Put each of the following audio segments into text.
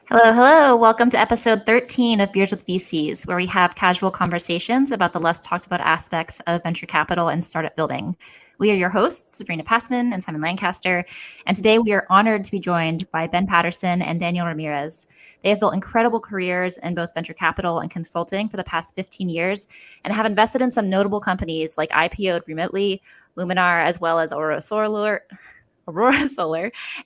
Hello, hello. Welcome to episode 13 of Beers with VCs, where we have casual conversations about the less talked about aspects of venture capital and startup building. We are your hosts, Sabrina Passman and Simon Lancaster, and today we are honored to be joined by Ben Patterson and Daniel Ramirez. They have built incredible careers in both venture capital and consulting for the past 15 years and have invested in some notable companies like IPO'd Remitly, Luminar, as well as Aurora Solar,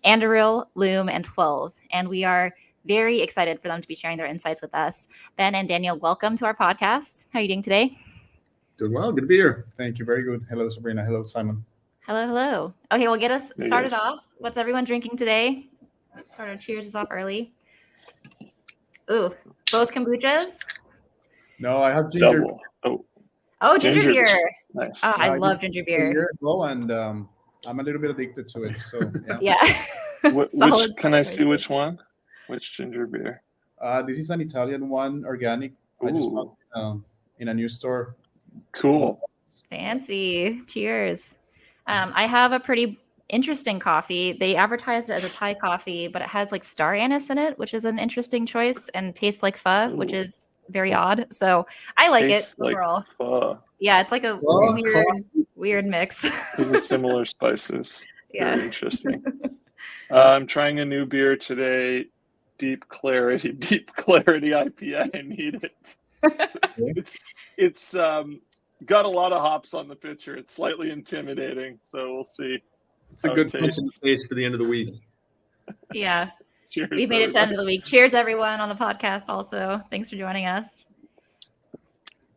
Anduril, Loom, and 12. And we are very excited for them to be sharing their insights with us. Ben and Daniel, welcome to our podcast. How are you doing today? Doing well. Good to be here. Thank you. Very good. Hello, Sabrina. Hello, Simon. Hello, hello. Okay, well, get us started off. What's everyone drinking today? Sort of cheers us off early. Ooh, both kombuchas? No, I have ginger. Oh, ginger beer. Nice. Oh, I love ginger beer. Well, and I'm a little bit addicted to it. So yeah. Which can I see which one? Which ginger beer? This is an Italian one, organic. Ooh. I just found in a new store. Cool. Fancy. Cheers. I have a pretty interesting coffee. They advertised it as a Thai coffee, but it has like star anise in it, which is an interesting choice, and tastes like pho, which is very odd. So I like it overall. Pho. Yeah, it's like a weird mix. Because it's similar spices. Yeah. Very interesting. I'm trying a new beer today. Deep Clarity IPA. I need it. It's got a lot of hops on the picture. It's slightly intimidating, so we'll see. It's a good punch in the face for the end of the week. Yeah. Cheers. We've made it to the end of the week. Cheers, everyone on the podcast also. Thanks for joining us.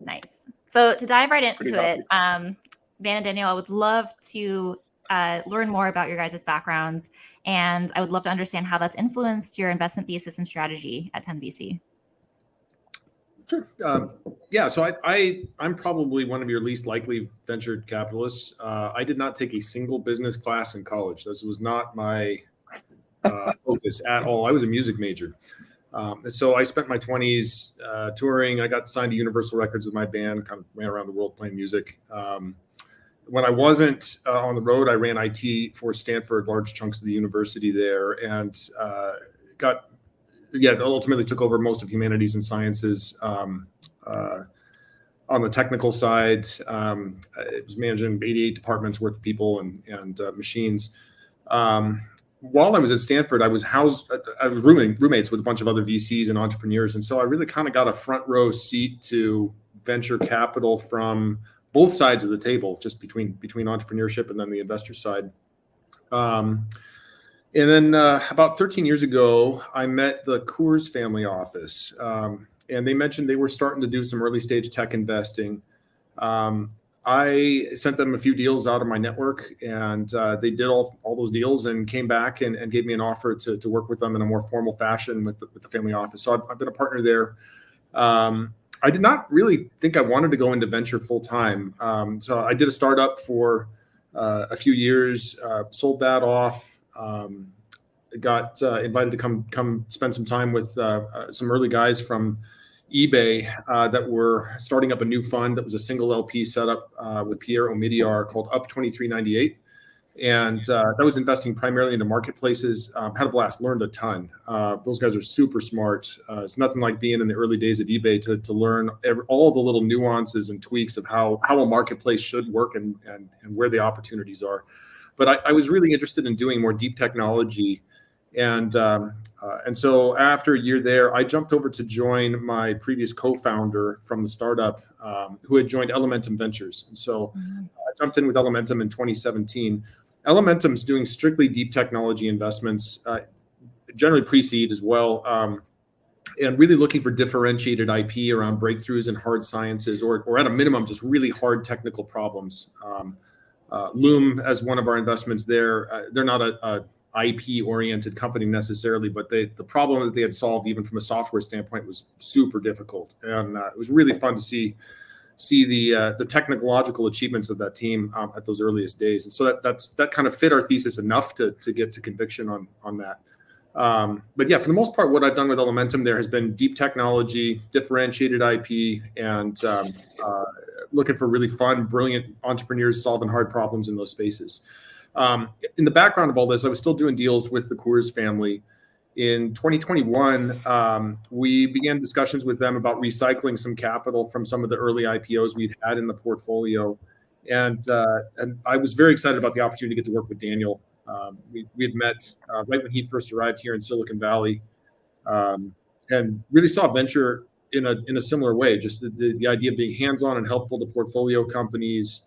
Nice. So to dive right into it, Ben and Daniel, I would love to learn more about your guys' backgrounds, and I would love to understand how that's influenced your investment thesis and strategy at 10VC. Sure. So I'm probably one of your least likely venture capitalists. I did not take a single business class in college. This was not my focus at all. I was a music major. So I spent my 20s touring. I got signed to Universal Records with my band, kind of ran around the world playing music. When I wasn't on the road, I ran IT for Stanford, large chunks of the university there, and ultimately took over most of humanities and sciences. On the technical side, it was managing 88 departments worth of people and machines. While I was at Stanford, I was roommates with a bunch of other VCs and entrepreneurs, and so I really kind of got a front row seat to venture capital from both sides of the table, just between entrepreneurship and then the investor side. And then about 13 years ago, I met the Coors family office, and they mentioned they were starting to do some early stage tech investing. I sent them a few deals out of my network, and they did all those deals and came back and gave me an offer to work with them in a more formal fashion with the family office. So I've been a partner there. I did not really think I wanted to go into venture full time. So I did a startup for a few years, sold that off, got invited to come spend some time with some early guys from eBay that were starting up a new fund that was a single LP setup with Pierre Omidyar called Up 2398. And that was investing primarily into marketplaces. Had a blast, learned a ton. Those guys are super smart. It's nothing like being in the early days at eBay to learn all the little nuances and tweaks of how a marketplace should work and where the opportunities are. But I was really interested in doing more deep technology. And so after a year there, I jumped over to join my previous co-founder from the startup who had joined Elementum Ventures. And so I jumped in with Elementum in 2017. Elementum's doing strictly deep technology investments, generally pre-seed as well, and really looking for differentiated IP around breakthroughs in hard sciences or at a minimum, just really hard technical problems. Loom, as one of our investments there, they're not a IP-oriented company necessarily, but the problem that they had solved, even from a software standpoint, was super difficult, and it was really fun to see the technological achievements of that team at those earliest days. And so that kind of fit our thesis enough to get to conviction on that. But yeah, for the most part, what I've done with Elementum there has been deep technology, differentiated IP, and looking for really fun, brilliant entrepreneurs solving hard problems in those spaces. In the background of all this, I was still doing deals with the Coors family. In 2021, we began discussions with them about recycling some capital from some of the early IPOs we'd had in the portfolio. And I was very excited about the opportunity to get to work with Daniel. We had met right when he first arrived here in Silicon Valley, and really saw venture in a similar way. Just the idea of being hands-on and helpful to portfolio companies,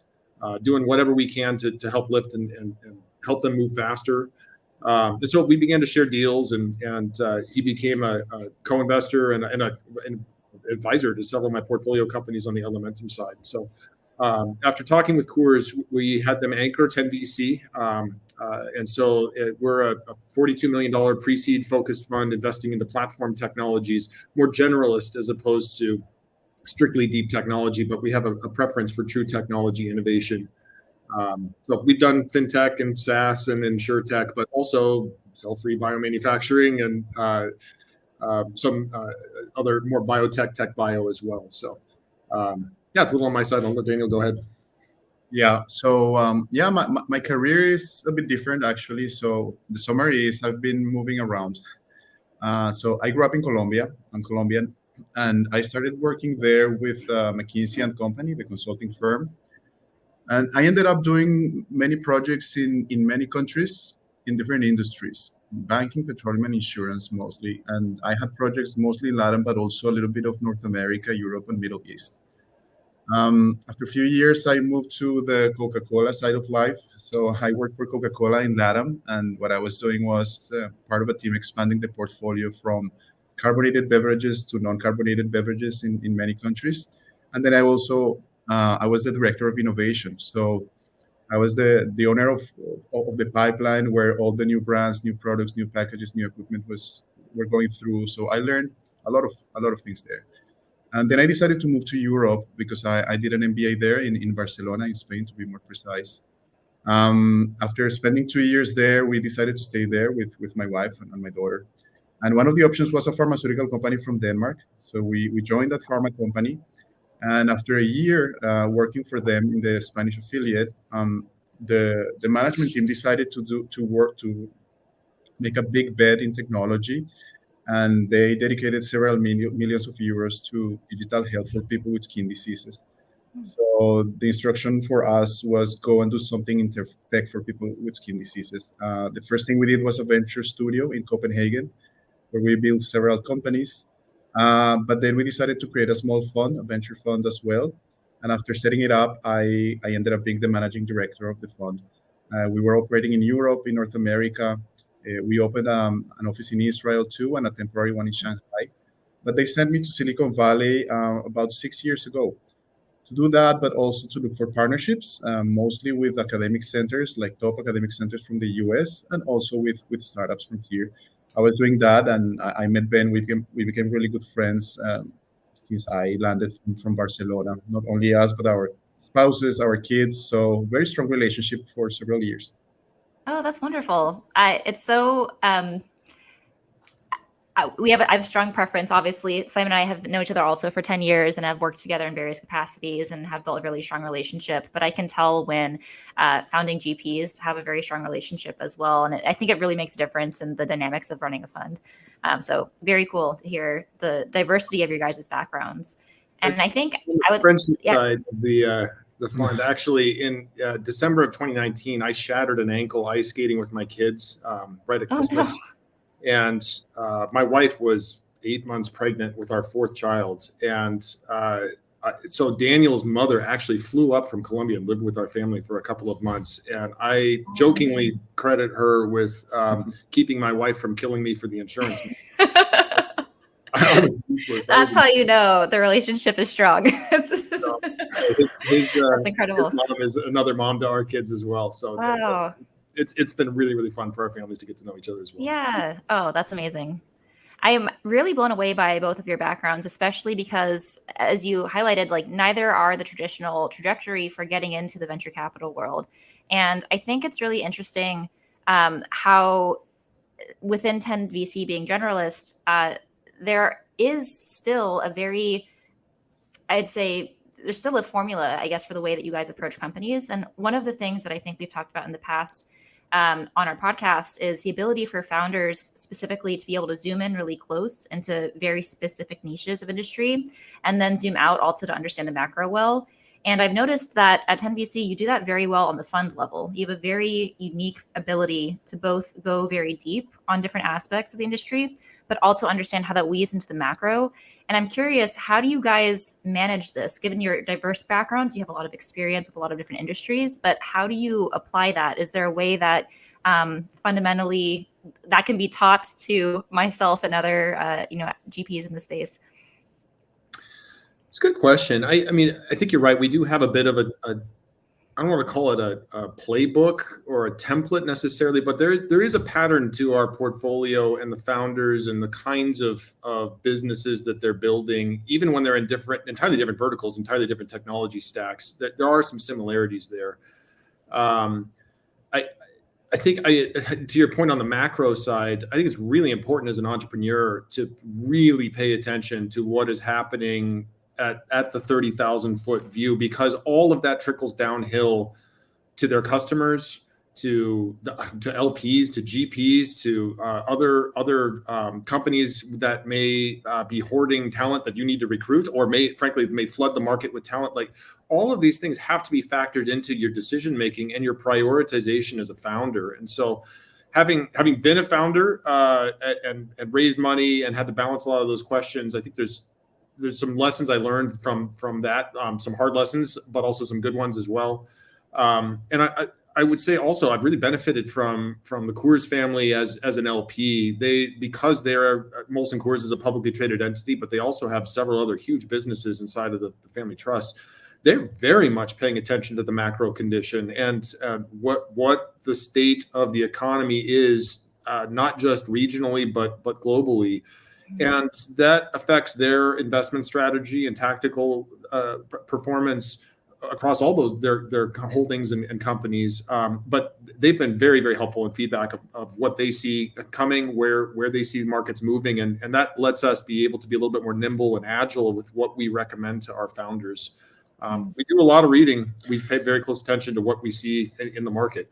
doing whatever we can to help lift and help them move faster. And so we began to share deals, and he became a co-investor and an advisor to several of my portfolio companies on the Elementum side. So after talking with Coors, we had them anchor 10VC. And so we're a $42 million pre-seed focused fund investing into platform technologies, more generalist as opposed to strictly deep technology, but we have a preference for true technology innovation. So we've done fintech and SaaS and insurtech, but also cell-free biomanufacturing and some other more biotech, tech bio as well. So yeah, it's a little on my side. I'll let Daniel go ahead. Yeah. So my career is a bit different actually. So the summary is I've been moving around. So I grew up in Colombia. I'm Colombian, and I started working there with McKinsey and Company, the consulting firm. And I ended up doing many projects in many countries in different industries, banking, petroleum, and insurance mostly. And I had projects mostly in Latin, but also a little bit of North America, Europe, and Middle East. After a few years, I moved to the Coca-Cola side of life. So I worked for Coca-Cola in LATAM, and what I was doing was part of a team expanding the portfolio from carbonated beverages to non-carbonated beverages in many countries. And then I was the director of innovation. So I was the owner of the pipeline where all the new brands, new products, new packages, new equipment were going through. So I learned a lot of things there. And then I decided to move to Europe because I did an MBA there in Barcelona, in Spain, to be more precise. After spending 2 years there, we decided to stay there with my wife and my daughter. And one of the options was a pharmaceutical company from Denmark. So we joined that pharma company. And after a year working for them in the Spanish affiliate, the management team decided to make a big bet in technology. And they dedicated several millions of euros to digital health for people with skin diseases. So the instruction for us was go and do something in tech for people with skin diseases. The first thing we did was a venture studio in Copenhagen, where we built several companies. But then we decided to create a small fund, a venture fund as well. And after setting it up, I ended up being the managing director of the fund. We were operating in Europe, in North America. We opened an office in Israel too, and a temporary one in Shanghai. But they sent me to Silicon Valley about 6 years ago to do that, but also to look for partnerships, mostly with academic centers, like top academic centers from the US, and also with startups from here. I was doing that, and I met Ben. We became really good friends since I landed from Barcelona. Not only us, but our spouses, our kids. So very strong relationship for several years. Oh, that's wonderful. It's so, I have a strong preference. Obviously, Simon and I have known each other also for 10 years and have worked together in various capacities and have built a really strong relationship. But I can tell when founding GPs have a very strong relationship as well. And I think it really makes a difference in the dynamics of running a fund. So very cool to hear the diversity of your guys' backgrounds. And I think I would... French side of the fund. Actually, in December of 2019, I shattered an ankle ice skating with my kids right at Christmas. No. And my wife was 8 months pregnant with our fourth child. And so Daniel's mother actually flew up from Colombia and lived with our family for a couple of months. And I jokingly credit her with keeping my wife from killing me for the insurance. That's how you know the relationship is strong. That's incredible. His mom is another mom to our kids as well. So wow. It's been really, really fun for our families to get to know each other as well. Yeah. Oh, that's amazing. I am really blown away by both of your backgrounds, especially because, as you highlighted, like neither are the traditional trajectory for getting into the venture capital world. And I think it's really interesting how within 10VC being generalist, there is still a very, I'd say, there's still a formula, I guess, for the way that you guys approach companies. And one of the things that I think we've talked about in the past on our podcast is the ability for founders specifically to be able to zoom in really close into very specific niches of industry and then zoom out also to understand the macro well. And I've noticed that at 10VC, you do that very well on the fund level. You have a very unique ability to both go very deep on different aspects of the industry, but also understand how that weaves into the macro. And I'm curious, how do you guys manage this? Given your diverse backgrounds, you have a lot of experience with a lot of different industries, but how do you apply that? Is there a way that fundamentally that can be taught to myself and other GPs in the space? It's a good question. I mean, I think you're right. We do have a bit of a I don't want to call it a playbook or a template necessarily, but there is a pattern to our portfolio and the founders and the kinds of businesses that they're building, even when they're in entirely different verticals, entirely different technology stacks. There are some similarities there. I think to your point on the macro side, I think it's really important as an entrepreneur to really pay attention to what is happening at the 30,000 foot view, because all of that trickles downhill to their customers, to LPs, to GPs, to other companies that may be hoarding talent that you need to recruit, or may flood the market with talent. Like, all of these things have to be factored into your decision making and your prioritization as a founder. And so, having been a founder and raised money and had to balance a lot of those questions, I think there's some lessons I learned from that, some hard lessons, but also some good ones as well. And I would say also I've really benefited from the Coors family as an LP. Because Molson Coors is a publicly traded entity, but they also have several other huge businesses inside of the family trust. They're very much paying attention to the macro condition and what the state of the economy is, not just regionally, but globally. And that affects their investment strategy and tactical performance across all those their holdings and companies. But they've been very, very helpful in feedback of what they see coming, where they see markets moving. And that lets us be able to be a little bit more nimble and agile with what we recommend to our founders. We do a lot of reading. We pay very close attention to what we see in the market.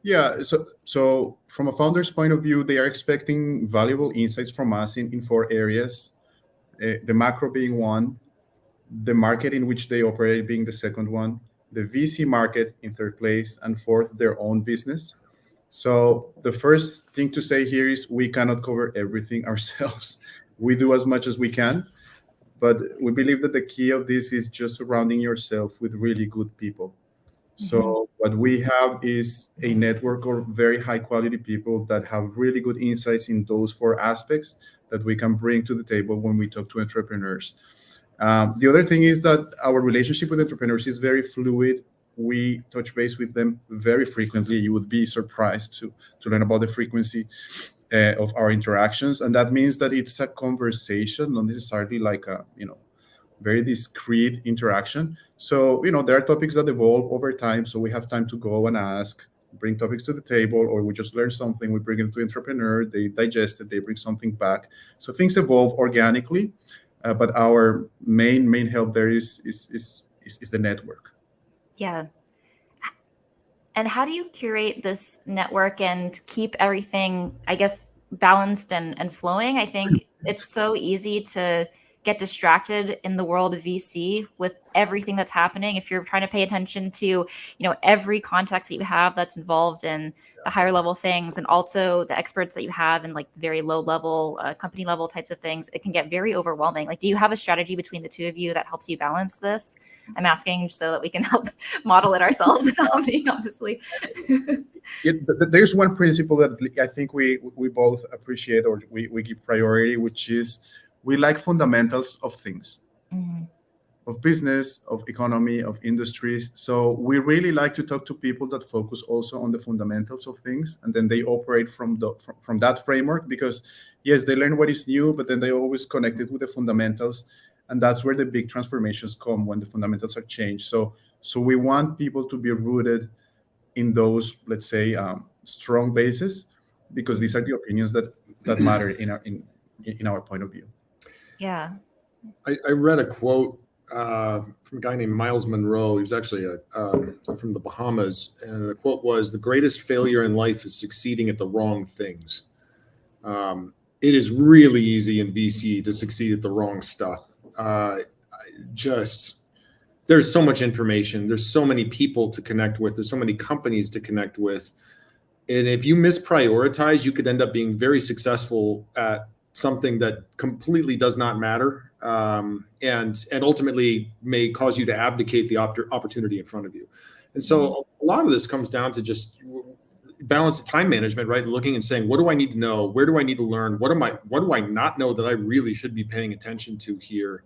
Yeah, so from a founder's point of view, they are expecting valuable insights from us in 4 areas, the macro being one, the market in which they operate being the second one, the VC market in third place, and fourth, their own business. So the first thing to say here is we cannot cover everything ourselves. We do as much as we can, but we believe that the key of this is just surrounding yourself with really good people. So what we have is a network of very high quality people that have really good insights in those 4 aspects that we can bring to the table when we talk to entrepreneurs. The other thing is that our relationship with entrepreneurs is very fluid. We touch base with them very frequently. You would be surprised to learn about the frequency of our interactions. And that means that it's a conversation, not necessarily like a, very discreet interaction. So, there are topics that evolve over time. So we have time to go and bring topics to the table, or we just learn something, we bring it to entrepreneur, they digest it, they bring something back. So things evolve organically, but our main help there is the network. Yeah. And how do you curate this network and keep everything, I guess, balanced and flowing? I think it's so easy to get distracted in the world of VC with everything that's happening. If you're trying to pay attention to, every context that you have that's involved in the higher level things, and also the experts that you have in like the very low level, company level types of things, it can get very overwhelming. Like, do you have a strategy between the two of you that helps you balance this? I'm asking so that we can help model it ourselves, honestly. There's one principle that I think we both appreciate, or we give priority, which is we like fundamentals of things, of business, of economy, of industries. So we really like to talk to people that focus also on the fundamentals of things, and then they operate from that framework, because yes, they learn what is new, but then they always connect it with the fundamentals, and that's where the big transformations come, when the fundamentals are changed. So we want people to be rooted in those, let's say, strong bases, because these are the opinions that matter in our point of view. Yeah. I read a quote from a guy named Miles Monroe. He was actually from the Bahamas, and the quote was, "The greatest failure in life is succeeding at the wrong things." It is really easy in VC to succeed at the wrong stuff. There's so much information. There's so many people to connect with. There's so many companies to connect with. And if you misprioritize, you could end up being very successful at something that completely does not matter, and ultimately may cause you to abdicate the opportunity in front of you. And so a lot of this comes down to just balance of time management, right? Looking and saying, what do I need to know? Where do I need to learn? What do I not know that I really should be paying attention to here?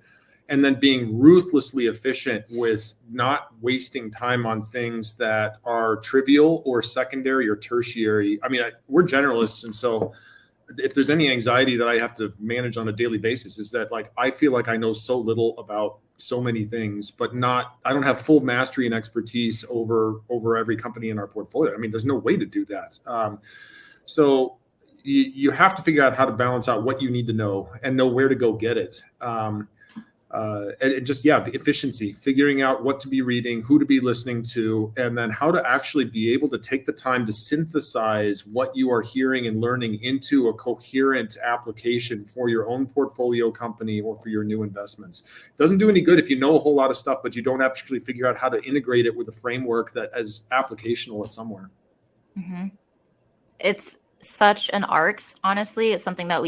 And then being ruthlessly efficient with not wasting time on things that are trivial or secondary or tertiary. I mean, we're generalists, and so if there's any anxiety that I have to manage on a daily basis, is that like I feel like I know so little about so many things, but I don't have full mastery and expertise over every company in our portfolio. I mean, there's no way to do that. So you have to figure out how to balance out what you need to know and know where to go get it. And just, the efficiency, figuring out what to be reading, who to be listening to, and then how to actually be able to take the time to synthesize what you are hearing and learning into a coherent application for your own portfolio company or for your new investments. It doesn't do any good if you know a whole lot of stuff, but you don't actually figure out how to integrate it with a framework that is applicational at somewhere. Mm-hmm. It's such an art, honestly. It's something that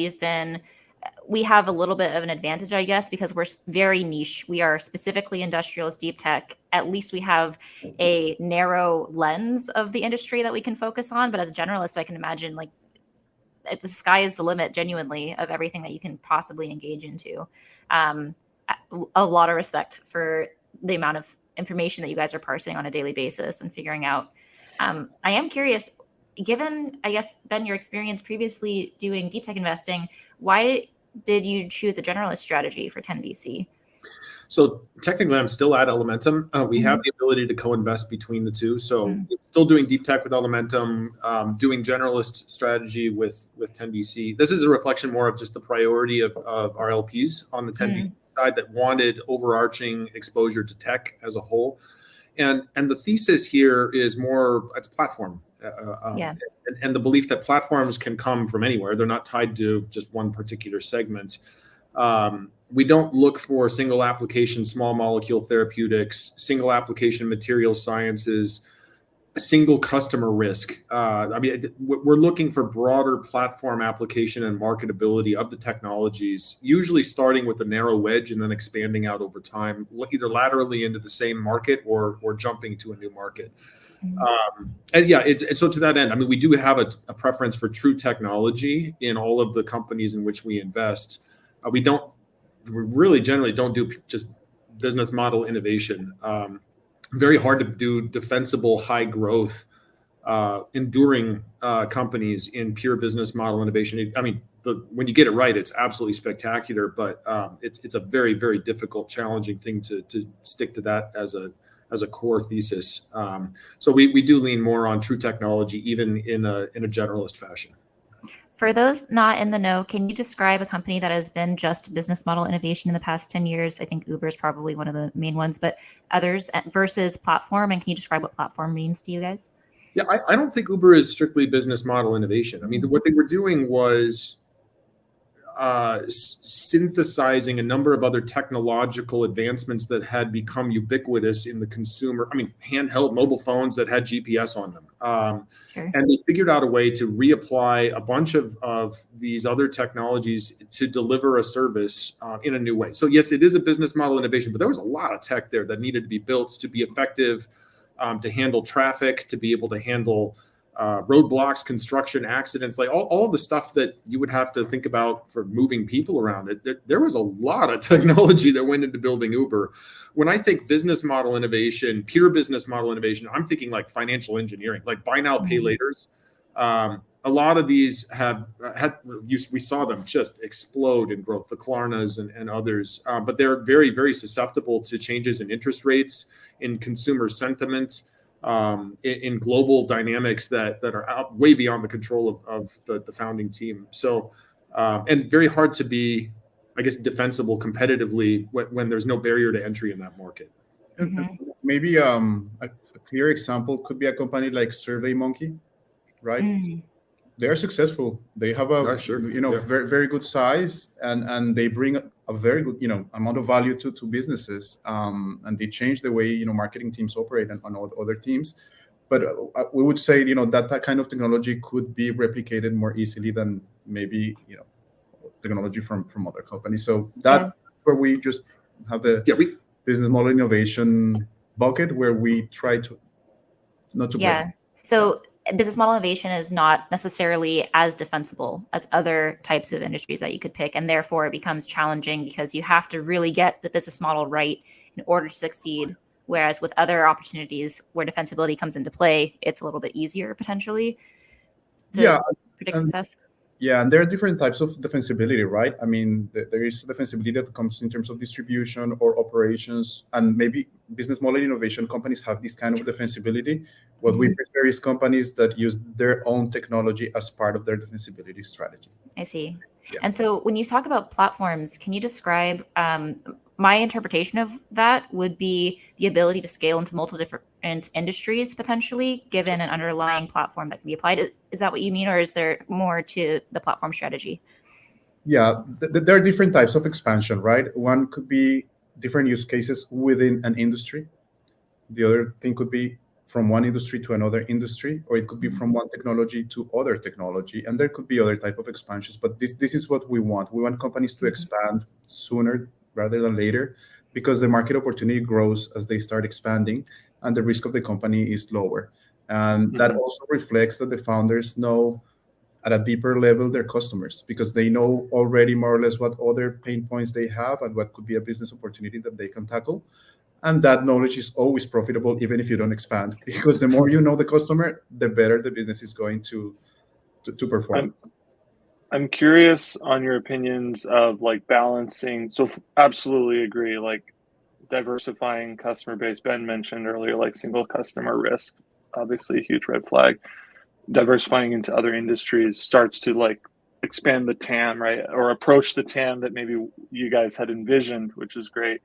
we have a little bit of an advantage, I guess, because we're very niche. We are specifically industrials, deep tech. At least we have a narrow lens of the industry that we can focus on. But as a generalist, I can imagine like the sky is the limit, genuinely, of everything that you can possibly engage into. A lot of respect for the amount of information that you guys are parsing on a daily basis and figuring out. I am curious, given, I guess, Ben, your experience previously doing deep tech investing, why did you choose a generalist strategy for 10VC? So technically, I'm still at Elementum. We have the ability to co-invest between the two. So still doing deep tech with Elementum, doing generalist strategy with 10VC. This is a reflection more of just the priority of our LPs on the 10VC side that wanted overarching exposure to tech as a whole. And the thesis here is more, it's platform. And the belief that platforms can come from anywhere. They're not tied to just one particular segment. We don't look for single application, small molecule therapeutics, single application material sciences, single customer risk. I mean, we're looking for broader platform application and marketability of the technologies, usually starting with a narrow wedge and then expanding out over time, either laterally into the same market or jumping to a new market. And so to that end, I mean, we do have a preference for true technology in all of the companies in which we invest. We really generally don't do just business model innovation. Very hard to do defensible, high growth, enduring companies in pure business model innovation. I mean, when you get it right, it's absolutely spectacular, but it's a very, very difficult, challenging thing to stick to that as a core thesis. So we do lean more on true technology, even in a generalist fashion. For those not in the know, can you describe a company that has been just business model innovation in the past 10 years? I think Uber is probably one of the main ones, but others versus platform. And can you describe what platform means to you guys? Yeah, I don't think Uber is strictly business model innovation. I mean, what they were doing was synthesizing a number of other technological advancements that had become ubiquitous in the consumer. I mean, handheld mobile phones that had GPS on them. And they figured out a way to reapply a bunch of these other technologies to deliver a service in a new way. So yes, it is a business model innovation, but there was a lot of tech there that needed to be built to be effective, to handle traffic, to be able to handle roadblocks, construction, accidents, like all of the stuff that you would have to think about for moving people around it. There was a lot of technology that went into building Uber. When I think business model innovation, pure business model innovation, I'm thinking like financial engineering, like buy now, pay laters. A lot of these we saw them just explode in growth, the Klarnas and others, but they're very, very susceptible to changes in interest rates, in consumer sentiment, in global dynamics that are out way beyond the control of the founding team. So, and very hard to be I guess, defensible competitively when there's no barrier to entry in that market. Maybe a clear example could be a company like SurveyMonkey, right? They are successful. They have a very, very good size, and they bring a very good amount of value to businesses, and they change the way marketing teams operate and on other teams. But we would say that kind of technology could be replicated more easily than maybe technology from other companies. So that's where we just have the business model innovation bucket, where we try to not to blame. So business model innovation is not necessarily as defensible as other types of industries that you could pick, and therefore it becomes challenging because you have to really get the business model right in order to succeed. Whereas with other opportunities where defensibility comes into play, it's a little bit easier potentially to predict success. Yeah, and there are different types of defensibility, right? I mean, there is defensibility that comes in terms of distribution or operations, and maybe business model innovation companies have this kind of defensibility. What we prefer is companies that use their own technology as part of their defensibility strategy. I see. Yeah. And so when you talk about platforms, can you describe, my interpretation of that would be the ability to scale into multiple different industries, potentially, given an underlying platform that can be applied. Is that what you mean, or is there more to the platform strategy? Yeah, there are different types of expansion, right? One could be different use cases within an industry. The other thing could be from one industry to another industry, or it could be from one technology to other technology. And there could be other type of expansions, but this is what we want. We want companies to expand sooner rather than later, because the market opportunity grows as they start expanding, and the risk of the company is lower. And that also reflects that the founders know at a deeper level their customers, because they know already more or less what other pain points they have and what could be a business opportunity that they can tackle. And that knowledge is always profitable, even if you don't expand, because the more you know the customer, the better the business is going to perform. I'm curious on your opinions of like balancing. So absolutely agree. Like diversifying customer base. Ben mentioned earlier, like single customer risk, obviously a huge red flag. Diversifying into other industries starts to like expand the TAM, right? Or approach the TAM that maybe you guys had envisioned, which is great.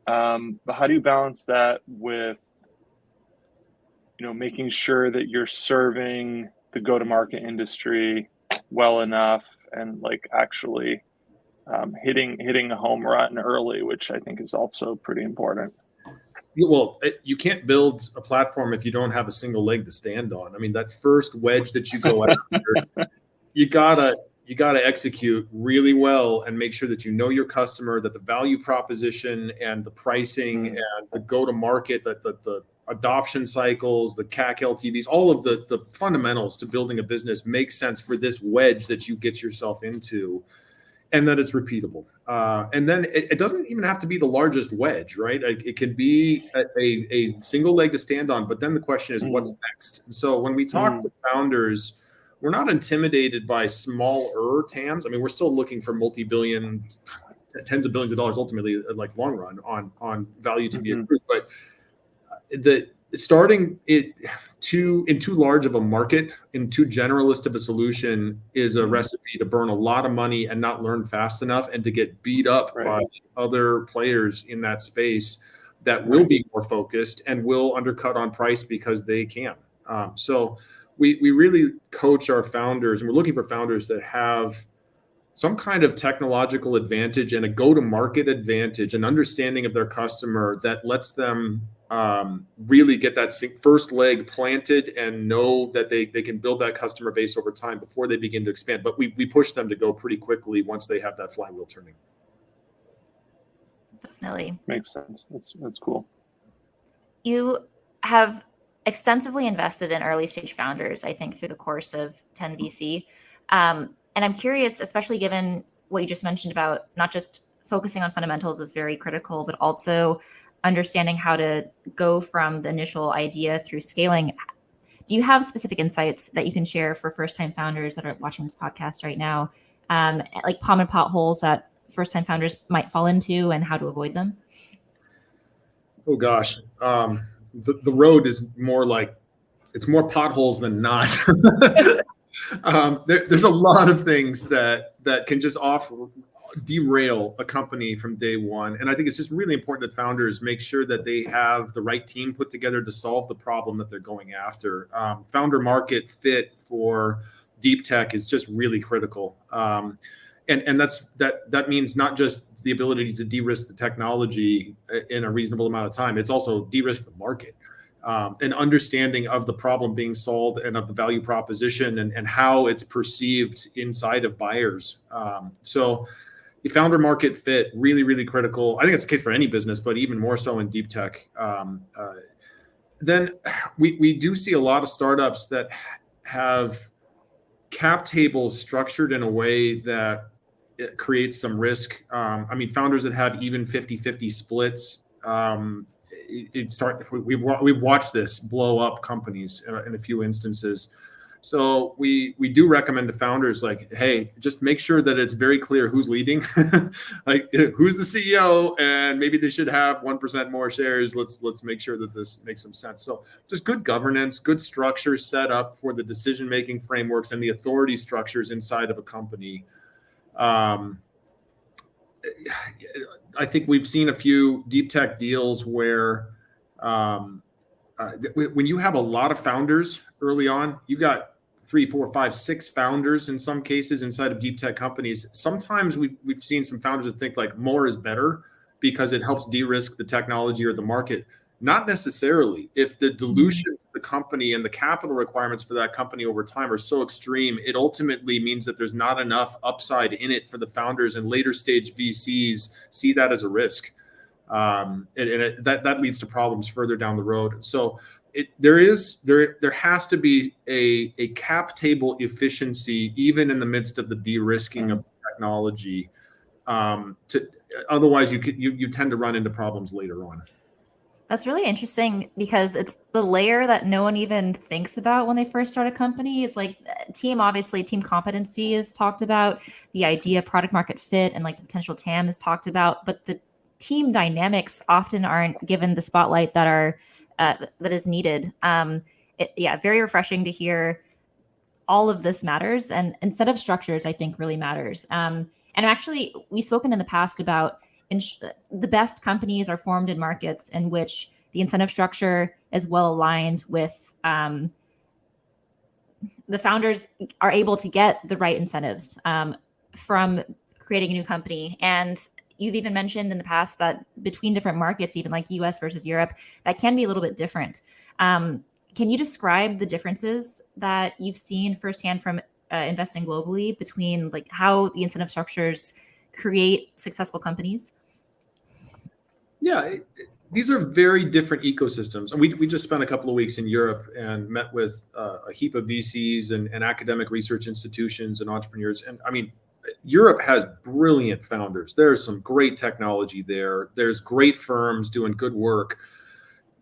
But how do you balance that with, making sure that you're serving the go-to-market industry well enough and like actually hitting a home run early, which I think is also pretty important? Well, you can't build a platform if you don't have a single leg to stand on. I mean, that first wedge that you go after, you gotta execute really well and make sure that you know your customer, that the value proposition and the pricing and the go-to-market, that the adoption cycles, the CAC LTVs, all of the fundamentals to building a business make sense for this wedge that you get yourself into, and that it's repeatable. And then it doesn't even have to be the largest wedge, right? It could be a single leg to stand on, but then the question is what's next? And so when we talk with founders, we're not intimidated by smaller TAMs. I mean, we're still looking for multi-billion, tens of billions of dollars, ultimately, like long run on value to be accrued. But starting it in too large of a market, in too generalist of a solution, is a recipe to burn a lot of money and not learn fast enough, and to get beat up by other players in that space that will be more focused and will undercut on price because they can. So we really coach our founders, and we're looking for founders that have some kind of technological advantage and a go-to-market advantage, an understanding of their customer that lets them really get that first leg planted and know that they can build that customer base over time before they begin to expand. But we push them to go pretty quickly once they have that flywheel turning. Definitely. Makes sense. That's cool. You have extensively invested in early stage founders, I think, through the course of 10 VC. And I'm curious, especially given what you just mentioned about not just focusing on fundamentals is very critical, but also understanding how to go from the initial idea through scaling. Do you have specific insights that you can share for first-time founders that are watching this podcast right now, like common potholes that first-time founders might fall into and how to avoid them? Oh gosh, the road is more like, it's more potholes than not. There's a lot of things that can just derail a company from day one. And I think it's just really important that founders make sure that they have the right team put together to solve the problem that they're going after. Founder market fit for deep tech is just really critical. And that means not just the ability to de-risk the technology in a reasonable amount of time. It's also de-risk the market. An understanding of the problem being solved and of the value proposition and how it's perceived inside of buyers. So the founder market fit, really, really critical. I think it's the case for any business, but even more so in deep tech. Then we do see a lot of startups that have cap tables structured in a way that it creates some risk. Founders that have even 50-50 splits, we've watched this blow up companies in a few instances. So we do recommend to founders, like, hey, just make sure that it's very clear who's leading, like who's the CEO, and maybe they should have 1% more shares. Let's make sure that this makes some sense. So just good governance, good structure set up for the decision-making frameworks and the authority structures inside of a company. I think we've seen a few deep tech deals where when you have a lot of founders early on, you got 3, 4, 5, 6 founders in some cases inside of deep tech companies. Sometimes we've seen some founders that think like more is better because it helps de-risk the technology or the market. Not necessarily. If the dilution of the company and the capital requirements for that company over time are so extreme, it ultimately means that there's not enough upside in it for the founders, and later stage VCs see that as a risk. That leads to problems further down the road. So there has to be a cap table efficiency even in the midst of the de-risking of technology. Otherwise, you tend to run into problems later on. That's really interesting because it's the layer that no one even thinks about when they first start a company. It's like team competency is talked about, the idea, product market fit, and like the potential TAM is talked about, but the team dynamics often aren't given the spotlight that is needed. Very refreshing to hear all of this matters, and instead of structures, I think really matters. And actually, we've spoken in the past about the best companies are formed in markets in which the incentive structure is well aligned with the founders are able to get the right incentives from creating a new company. And you've even mentioned in the past that between different markets, even like US versus Europe, that can be a little bit different. Can you describe the differences that you've seen firsthand from investing globally between like how the incentive structures create successful companies? Yeah, these are very different ecosystems. And we just spent a couple of weeks in Europe and met with a heap of VCs and academic research institutions and entrepreneurs. And I mean, Europe has brilliant founders. There's some great technology there. There's great firms doing good work.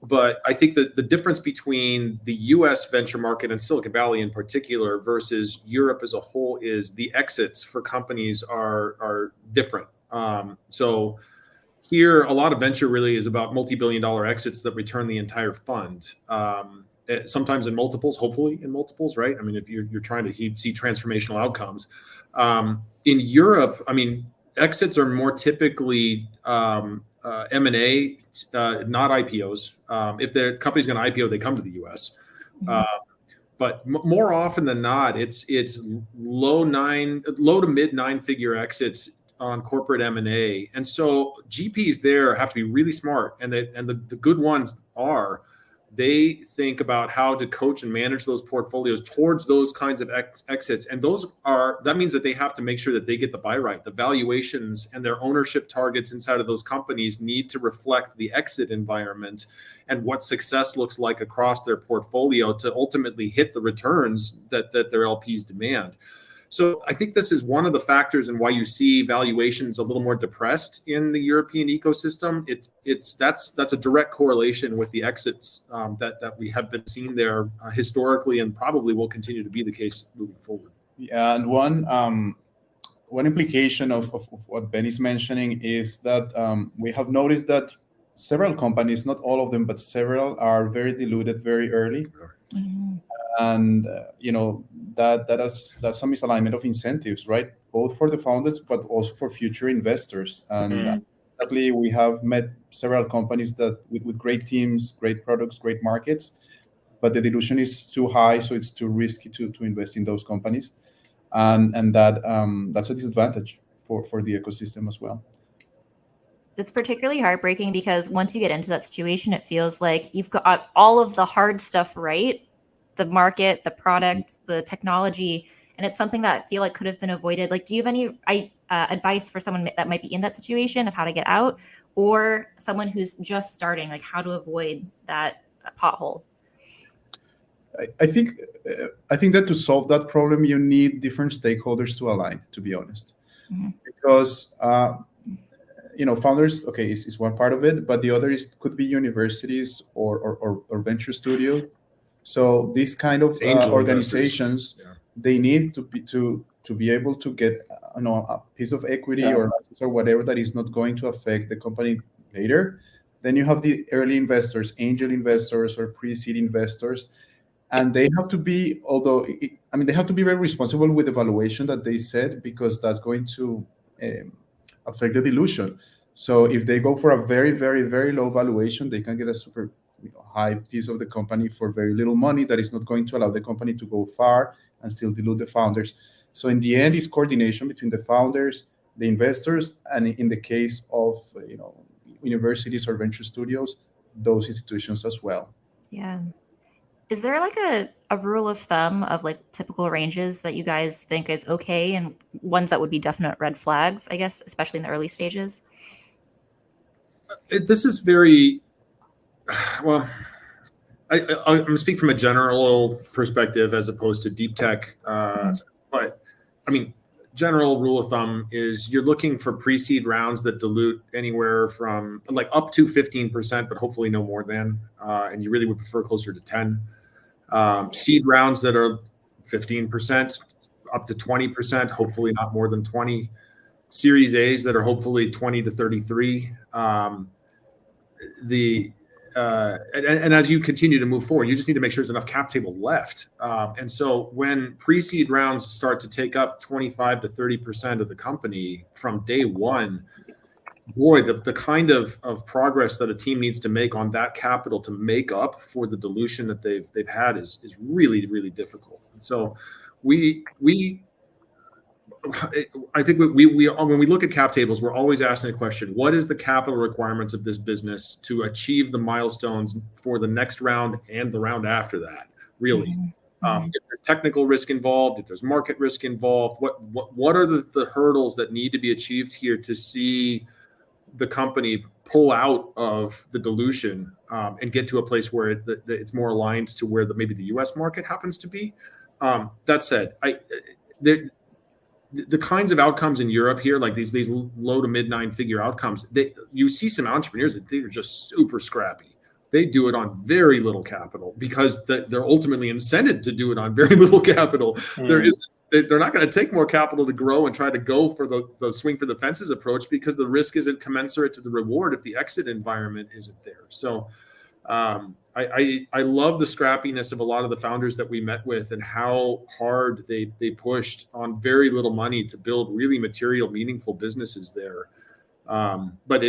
But I think that the difference between the US venture market and Silicon Valley in particular versus Europe as a whole is the exits for companies are different. So here, a lot of venture really is about multi-billion-dollar exits that return the entire fund. Sometimes in multiples, hopefully in multiples, right? I mean, if you're trying to see transformational outcomes. In Europe, I mean, exits are more typically M&A, not IPOs. If the company's going to IPO, they come to the US. But more often than not, it's low to mid 9-figure exits on corporate M&A. And so GPs there have to be really smart, and the good ones they think about how to coach and manage those portfolios towards those kinds of exits. And that means that they have to make sure that they get the buy right. The valuations and their ownership targets inside of those companies need to reflect the exit environment and what success looks like across their portfolio to ultimately hit the returns that their LPs demand. So I think this is one of the factors in why you see valuations a little more depressed in the European ecosystem. That's a direct correlation with the exits that we have been seeing there historically, and probably will continue to be the case moving forward. Yeah, and one implication of what Ben is mentioning is that we have noticed that several companies, not all of them, but several, are very diluted very early. Mm-hmm. And that's some misalignment of incentives, right? Both for the founders, but also for future investors. And definitely, we have met several companies that with great teams, great products, great markets, but the dilution is too high, so it's too risky to invest in those companies, and that's a disadvantage for the ecosystem as well. It's particularly heartbreaking because once you get into that situation, it feels like you've got all of the hard stuff right, the market, the product, the technology, and it's something that I feel like could have been avoided. Like, do you have any advice for someone that might be in that situation of how to get out, or someone who's just starting, like how to avoid that pothole? I think that to solve that problem, you need different stakeholders to align, to be honest, because founders, okay, is one part of it, but the other could be universities or venture studios. So these kind of organizations, they need to be able to get a piece of equity or whatever that is not going to affect the company later. Then you have the early investors, angel investors, or pre-seed investors. And they have to be, they have to be very responsible with the valuation that they set, because that's going to affect the dilution. So if they go for a very, very, very low valuation, they can get a super high piece of the company for very little money that is not going to allow the company to go far and still dilute the founders. So in the end, it's coordination between the founders, the investors, and in the case of universities or venture studios, those institutions as well. Yeah. Is there like a rule of thumb of like typical ranges that you guys think is okay, and ones that would be definite red flags, I guess, especially in the early stages? This is very well. I'm going to speak from a general perspective as opposed to deep tech, but I mean, general rule of thumb is you're looking for pre-seed rounds that dilute anywhere from like up to 15%, but hopefully no more than, and you really would prefer closer to 10. Seed rounds that are 15% up to 20%, hopefully not more than 20. Series A's that are hopefully 20 to 33. And as you continue to move forward, you just need to make sure there's enough cap table left. And so when pre-seed rounds start to take up 25 to 30% of the company from day one, boy, the kind of progress that a team needs to make on that capital to make up for the dilution that they've had is really, really difficult. And so I think we when we look at cap tables, we're always asking the question: what is the capital requirements of this business to achieve the milestones for the next round and the round after that? Really, if there's technical risk involved, if there's market risk involved, what are the hurdles that need to be achieved here to see the company pull out of the dilution and get to a place where it's more aligned to where maybe the U.S. market happens to be? That said, the kinds of outcomes in Europe here, like these low to mid 9-figure outcomes, you see some entrepreneurs that they're just super scrappy. They do it on very little capital because they're ultimately incented to do it on very little capital. They're not going to take more capital to grow and try to go for the swing for the fences approach because the risk isn't commensurate to the reward if the exit environment isn't there. So I love the scrappiness of a lot of the founders that we met with and how hard they pushed on very little money to build really material, meaningful businesses there. But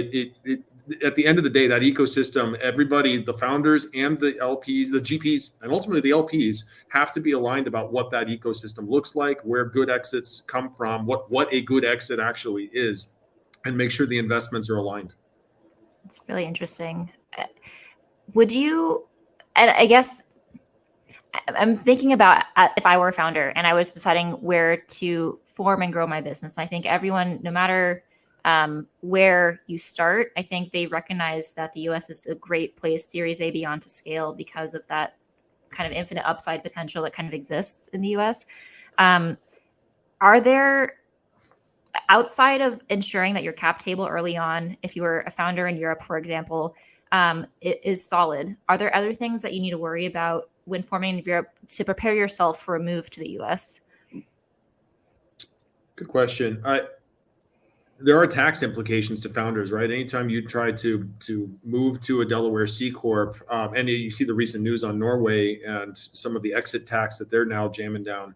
at the end of the day, that ecosystem, everybody, the founders and the LPs, the GPs, and ultimately the LPs have to be aligned about what that ecosystem looks like, where good exits come from, what a good exit actually is, and make sure the investments are aligned. It's really interesting. Would you, and I guess I'm thinking about if I were a founder and I was deciding where to form and grow my business. I think everyone, no matter where you start, I think they recognize that the US is a great place, Series A beyond, to scale because of that kind of infinite upside potential that kind of exists in the US. Are there, outside of ensuring that your cap table early on, if you were a founder in Europe, for example, it is solid, are there other things that you need to worry about when forming in Europe to prepare yourself for a move to the US? Good question. there are tax implications to founders, right? Anytime you try to move to a Delaware C corp, and you see the recent news on Norway and some of the exit tax that they're now jamming down,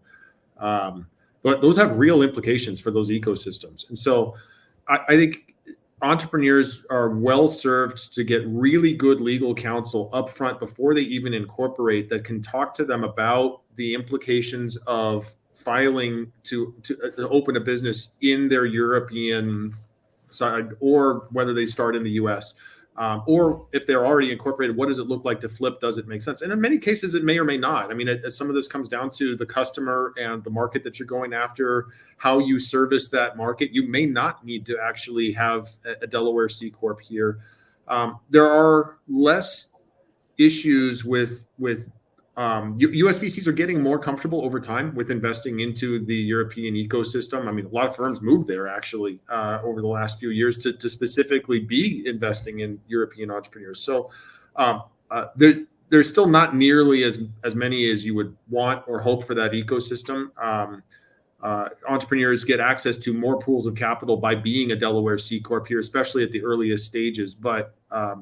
but those have real implications for those ecosystems. And so, I think entrepreneurs are well served to get really good legal counsel up front before they even incorporate, that can talk to them about the implications of filing to open a business in their European side, or whether they start in the US, or if they're already incorporated, what does it look like to flip? Does it make sense? And in many cases, it may or may not. I mean, some of this comes down to the customer and the market that you're going after, how you service that market. You may not need to actually have a Delaware C corp here. There are less issues with US VCs are getting more comfortable over time with investing into the European ecosystem. I mean, a lot of firms moved there actually over the last few years to specifically be investing in European entrepreneurs. So there's still not nearly as many as you would want or hope for that ecosystem. Entrepreneurs get access to more pools of capital by being a Delaware C corp here, especially at the earliest stages. But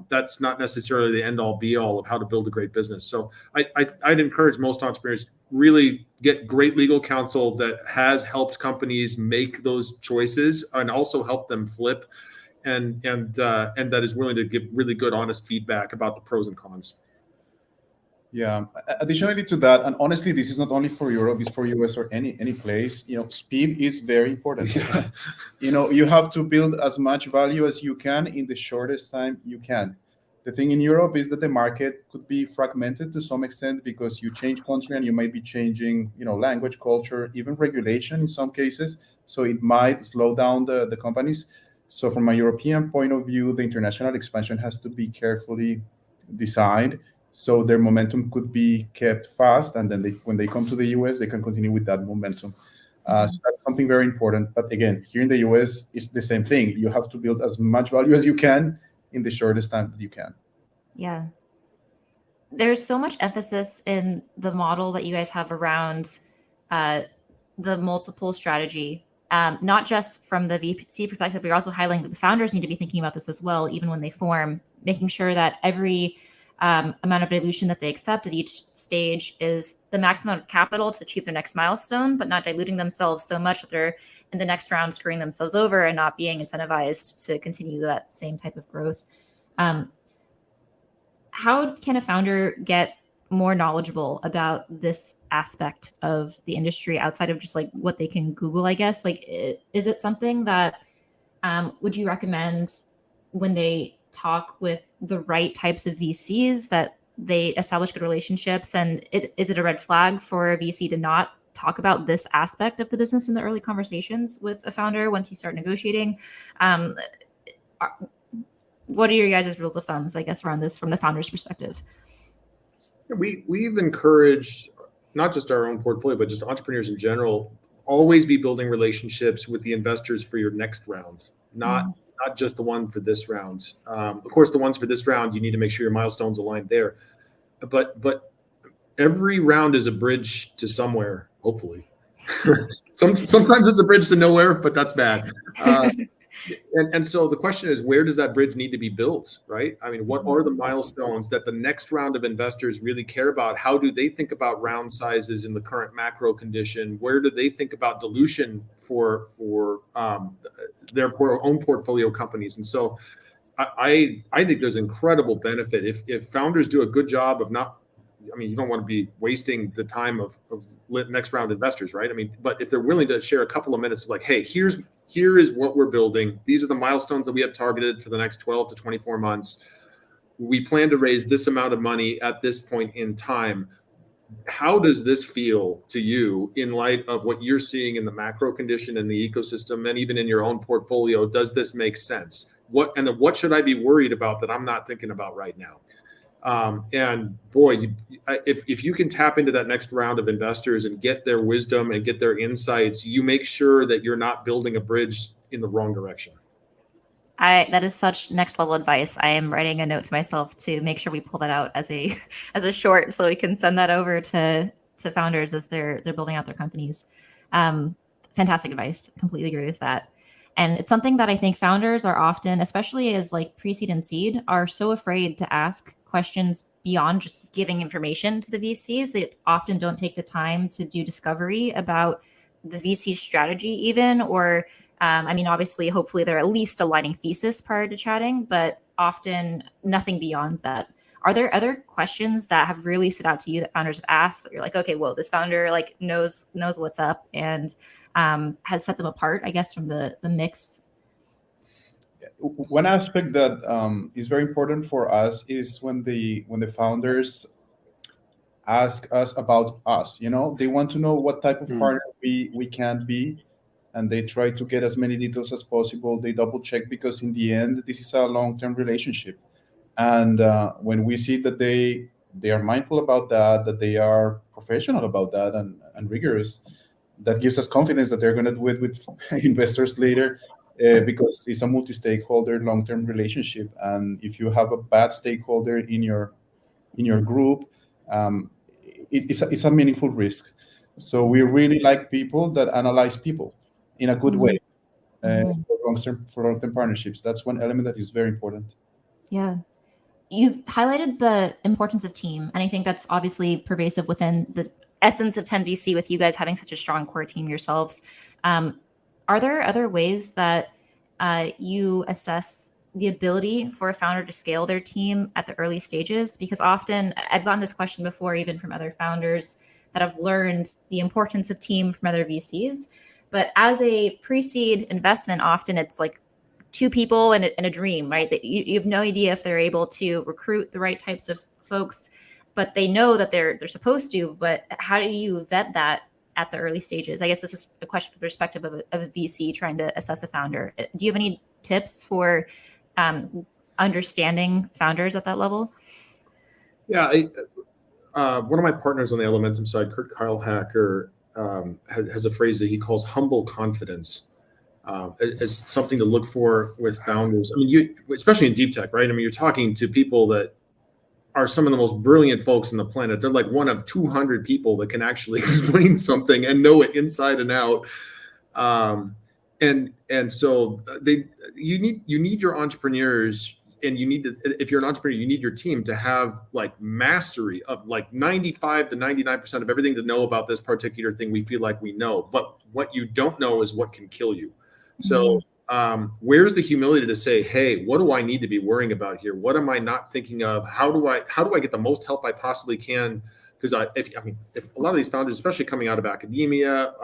that's not necessarily the end all be all of how to build a great business. So I'd encourage most entrepreneurs really get great legal counsel that has helped companies make those choices and also help them flip, and that is willing to give really good, honest feedback about the pros and cons. Yeah. Additionally to that, and honestly, this is not only for Europe; it's for US or any place. Speed is very important. Yeah. You have to build as much value as you can in the shortest time you can. The thing in Europe is that the market could be fragmented to some extent because you change country and you might be changing, language, culture, even regulation in some cases. So it might slow down the companies. So from a European point of view, the international expansion has to be carefully designed, so their momentum could be kept fast, and then when they come to the US, they can continue with that momentum. So that's something very important. But again, here in the US, it's the same thing. You have to build as much value as you can in the shortest time that you can. Yeah. There's so much emphasis in the model that you guys have around the multiple strategy, not just from the VC perspective, but you're also highlighting that the founders need to be thinking about this as well, even when they form, making sure that every amount of dilution that they accept at each stage is the maximum amount of capital to achieve their next milestone, but not diluting themselves so much that they're in the next round screwing themselves over and not being incentivized to continue that same type of growth. How can a founder get more knowledgeable about this aspect of the industry outside of just like what they can Google, I guess? Like, is it something that would you recommend when they talk with the right types of VCs that they establish good relationships? And is it a red flag for a VC to not talk about this aspect of the business in the early conversations with a founder once you start negotiating? What are your guys' rules of thumbs, I guess, around this from the founder's perspective? We've encouraged not just our own portfolio, but just entrepreneurs in general, always be building relationships with the investors for your next round, not just the one for this round. Of course, the ones for this round, you need to make sure your milestones aligned there. But every round is a bridge to somewhere, hopefully. Sometimes it's a bridge to nowhere, but that's bad. And so the question is, where does that bridge need to be built, right? I mean, what are the milestones that the next round of investors really care about? How do they think about round sizes in the current macro condition? Where do they think about dilution for their own portfolio companies? And so I think there's incredible benefit if founders do a good job of not, I mean, you don't want to be wasting the time of next round investors, right? I mean, but if they're willing to share a couple of minutes of like, hey, here is what we're building. These are the milestones that we have targeted for the next 12 to 24 months. We plan to raise this amount of money at this point in time. How does this feel to you in light of what you're seeing in the macro condition in the ecosystem and even in your own portfolio? Does this make sense? What should I be worried about that I'm not thinking about right now? And boy, if you can tap into that next round of investors and get their wisdom and get their insights, you make sure that you're not building a bridge in the wrong direction. That is such next level advice. I am writing a note to myself to make sure we pull that out as a short, so we can send that over to founders as they're building out their companies. Fantastic advice. Completely agree with that. And it's something that I think founders are often, especially as like pre-seed and seed, are so afraid to ask questions beyond just giving information to the VCs. They often don't take the time to do discovery about the VC strategy even, or I mean, obviously, hopefully they're at least aligning thesis prior to chatting, but often nothing beyond that. Are there other questions that have really stood out to you that founders have asked that you're like, okay, well, this founder like knows what's up and has set them apart, I guess, from the mix? One aspect that is very important for us is when the founders ask us about us. They want to know what type of partner we can be, and they try to get as many details as possible. They double check, because in the end, this is a long-term relationship. And when we see that they are mindful about that they are professional about that and rigorous, that gives us confidence that they're going to do it with investors later, because it's a multi-stakeholder long-term relationship. And if you have a bad stakeholder in your group, it's a meaningful risk. So we really like people that analyze people in a good way, for long-term partnerships. That's one element that is very important. Yeah. You've highlighted the importance of team, and I think that's obviously pervasive within the essence of 10VC, with you guys having such a strong core team yourselves. Are there other ways that you assess the ability for a founder to scale their team at the early stages? Because often I've gotten this question before, even from other founders that have learned the importance of team from other VCs. But as a pre-seed investment, often it's like two people and a dream, right? That you have no idea if they're able to recruit the right types of folks, but they know that they're supposed to. But how do you vet that at the early stages? I guess this is a question from the perspective of a VC trying to assess a founder. Do you have any tips for understanding founders at that level? Yeah, one of my partners on the Elementum side, Kurt Keilhacker, has a phrase that he calls humble confidence as something to look for with founders. I mean, especially in deep tech, right? I mean, you're talking to people that are some of the most brilliant folks on the planet. They're like one of 200 people that can actually explain something and know it inside and out. And so you need your entrepreneurs, and you need to, if you're an entrepreneur, you need your team to have like mastery of like 95 to 99% of everything to know about this particular thing we feel like we know. But what you don't know is what can kill you. So where's the humility to say, hey, what do I need to be worrying about here? What am I not thinking of? How do I get the most help I possibly can? Because if a lot of these founders, especially coming out of academia,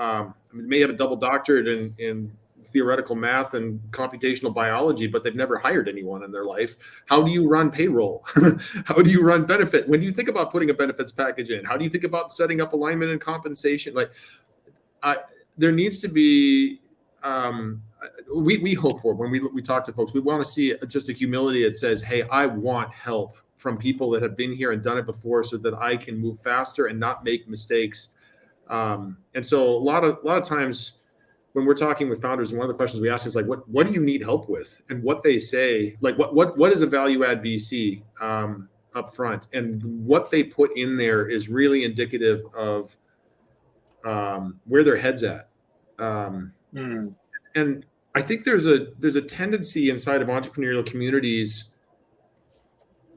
may have a double doctorate in theoretical math and computational biology, but they've never hired anyone in their life. How do you run payroll? How do you run benefit? When you think about putting a benefits package in, how do you think about setting up alignment and compensation? Like, there needs to be, we hope for, when we talk to folks, we want to see just a humility that says, hey, I want help from people that have been here and done it before, so that I can move faster and not make mistakes. And so a lot of times when we're talking with founders, and one of the questions we ask is like, what do you need help with? And what they say, like what is a value add VC up front? And what they put in there is really indicative of where their head's at. And I think there's a tendency inside of entrepreneurial communities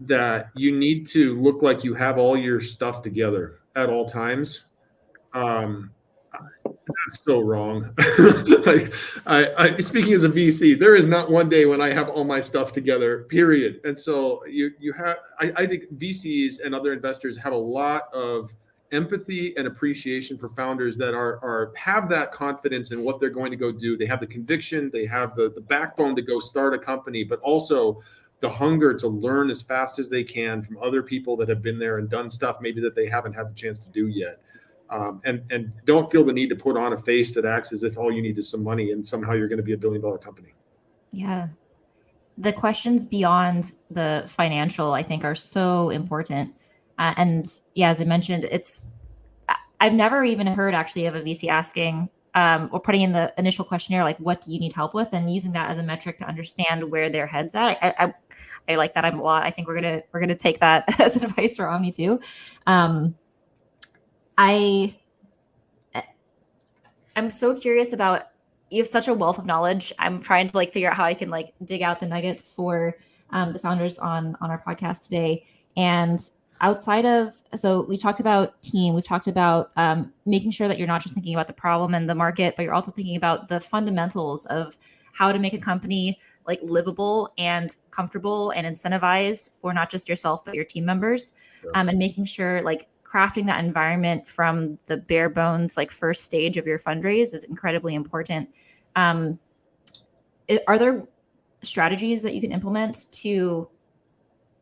that you need to look like you have all your stuff together at all times. That's so wrong. Like, I speaking as a VC, there is not one day when I have all my stuff together, period. And so you have, I think VCs and other investors have a lot of empathy and appreciation for founders that have that confidence in what they're going to go do. They have the conviction, they have the backbone to go start a company, but also the hunger to learn as fast as they can from other people that have been there and done stuff maybe that they haven't had the chance to do yet. And don't feel the need to put on a face that acts as if all you need is some money and somehow you're going to be $1 billion company. Yeah. The questions beyond the financial, I think, are so important. And yeah, as I mentioned, I've never even heard actually of a VC asking or putting in the initial questionnaire, like, what do you need help with? And using that as a metric to understand where their head's at. I like that a lot. I think we're gonna take that as advice for Omni too. I'm so curious about you have such a wealth of knowledge. I'm trying to like figure out how I can like dig out the nuggets for the founders on our podcast today. And outside of, so we talked about team, we've talked about making sure that you're not just thinking about the problem and the market, but you're also thinking about the fundamentals of how to make a company like livable and comfortable and incentivized for not just yourself, but your team members. Sure. And making sure like crafting that environment from the bare bones, like first stage of your fundraise is incredibly important. Are there strategies that you can implement to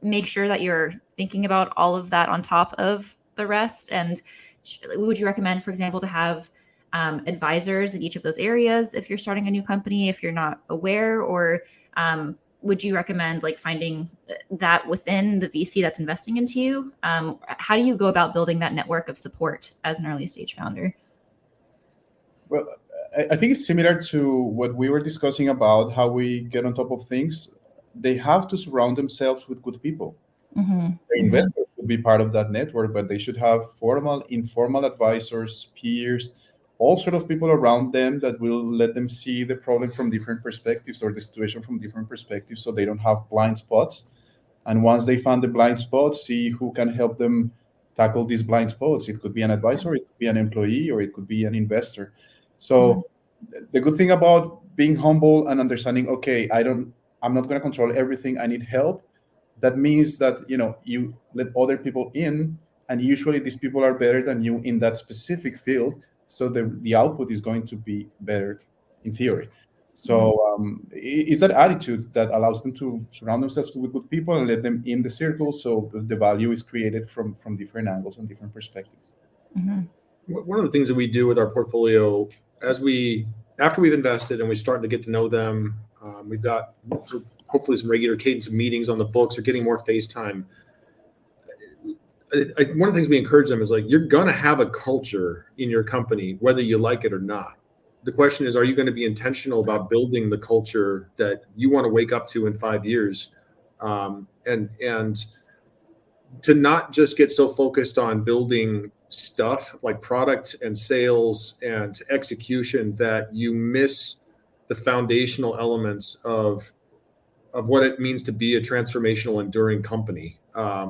make sure that you're thinking about all of that on top of the rest? And would you recommend, for example, to have advisors in each of those areas if you're starting a new company, if you're not aware, or would you recommend like finding that within the VC that's investing into you? How do you go about building that network of support as an early stage founder? Well, I think it's similar to what we were discussing about how we get on top of things. They have to surround themselves with good people. Mm-hmm. The investors should be part of that network, but they should have formal, informal advisors, peers, all sort of people around them that will let them see the problem from different perspectives or the situation from different perspectives, so they don't have blind spots. And once they find the blind spots, see who can help them tackle these blind spots. It could be an advisor, it could be an employee, or it could be an investor. So the good thing about being humble and understanding, okay, I'm not going to control everything, I need help. That means that, you let other people in, and usually these people are better than you in that specific field. So the output is going to be better in theory. So it's that attitude that allows them to surround themselves with good people and let them in the circle, so the value is created from different angles and different perspectives. Mm-hmm. One of the things that we do with our portfolio, after we've invested and we start to get to know them, we've got hopefully some regular cadence of meetings on the books or getting more face time. One of the things we encourage them is like, you're going to have a culture in your company, whether you like it or not. The question is, are you going to be intentional about building the culture that you want to wake up to in 5 years? And to not just get so focused on building stuff like product and sales and execution that you miss the foundational elements of what it means to be a transformational, enduring company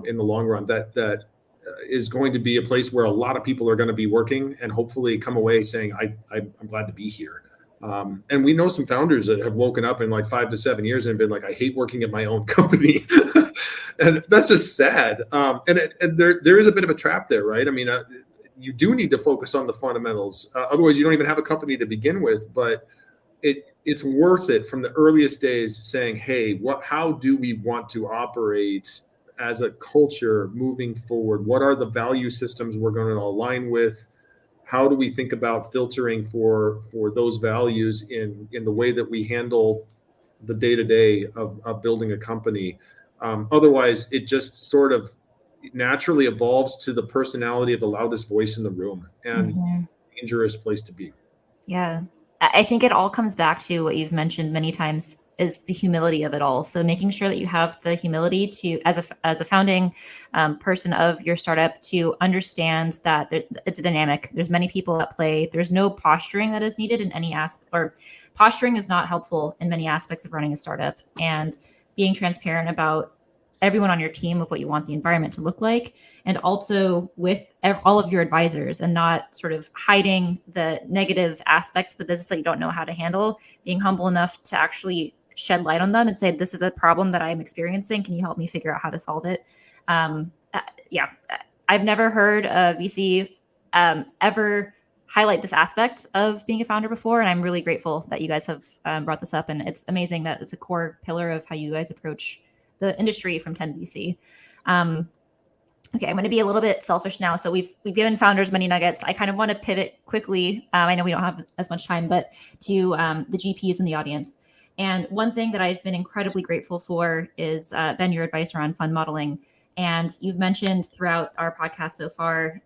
in the long run. That is going to be a place where a lot of people are going to be working and hopefully come away saying, I'm glad to be here. And we know some founders that have woken up in like 5 to 7 years and have been like, I hate working at my own company. And that's just sad. And there is a bit of a trap there, right? I mean, you do need to focus on the fundamentals. Otherwise, you don't even have a company to begin with. But it's worth it from the earliest days saying, hey, how do we want to operate as a culture moving forward? What are the value systems we're going to align with? How do we think about filtering for those values in the way that we handle the day-to-day of building a company? Otherwise, it just sort of naturally evolves to the personality of the loudest voice in the room, and dangerous place to be. Yeah. I think it all comes back to what you've mentioned many times, is the humility of it all. So making sure that you have the humility to, as a founding person of your startup, to understand that it's a dynamic. There's many people at play. There's no posturing that is needed in any aspect, or posturing is not helpful in many aspects of running a startup. And being transparent about everyone on your team of what you want the environment to look like, and also with all of your advisors, and not sort of hiding the negative aspects of the business that you don't know how to handle, being humble enough to actually shed light on them and say, this is a problem that I'm experiencing. Can you help me figure out how to solve it? Yeah, I've never heard a VC ever highlight this aspect of being a founder before. And I'm really grateful that you guys have brought this up. And it's amazing that it's a core pillar of how you guys approach the industry from 10 VC. Okay, I'm going to be a little bit selfish now. So we've given founders many nuggets. I kind of want to pivot quickly. I know we don't have as much time, but to the GPs in the audience. And one thing that I've been incredibly grateful for is, Ben, your advice around fund modeling. And you've mentioned throughout our podcast so far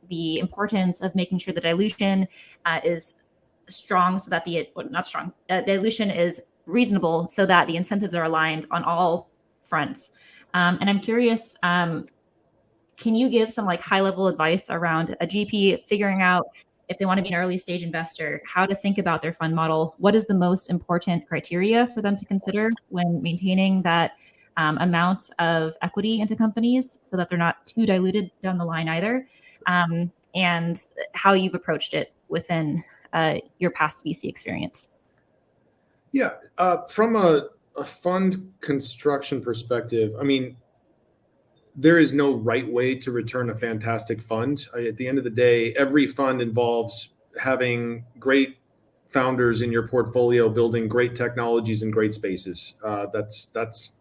the importance of making sure the dilution is strong, so that dilution is reasonable, so that the incentives are aligned on all fronts. And I'm curious, can you give some like high level advice around a GP figuring out if they want to be an early stage investor, how to think about their fund model. What is the most important criteria for them to consider when maintaining that amount of equity into companies so that they're not too diluted down the line either, and how you've approached it within your past VC experience. Yeah, from a fund construction perspective, I mean, there is no right way to return a fantastic fund. At the end of the day, every fund involves having great founders in your portfolio, building great technologies in great spaces. That's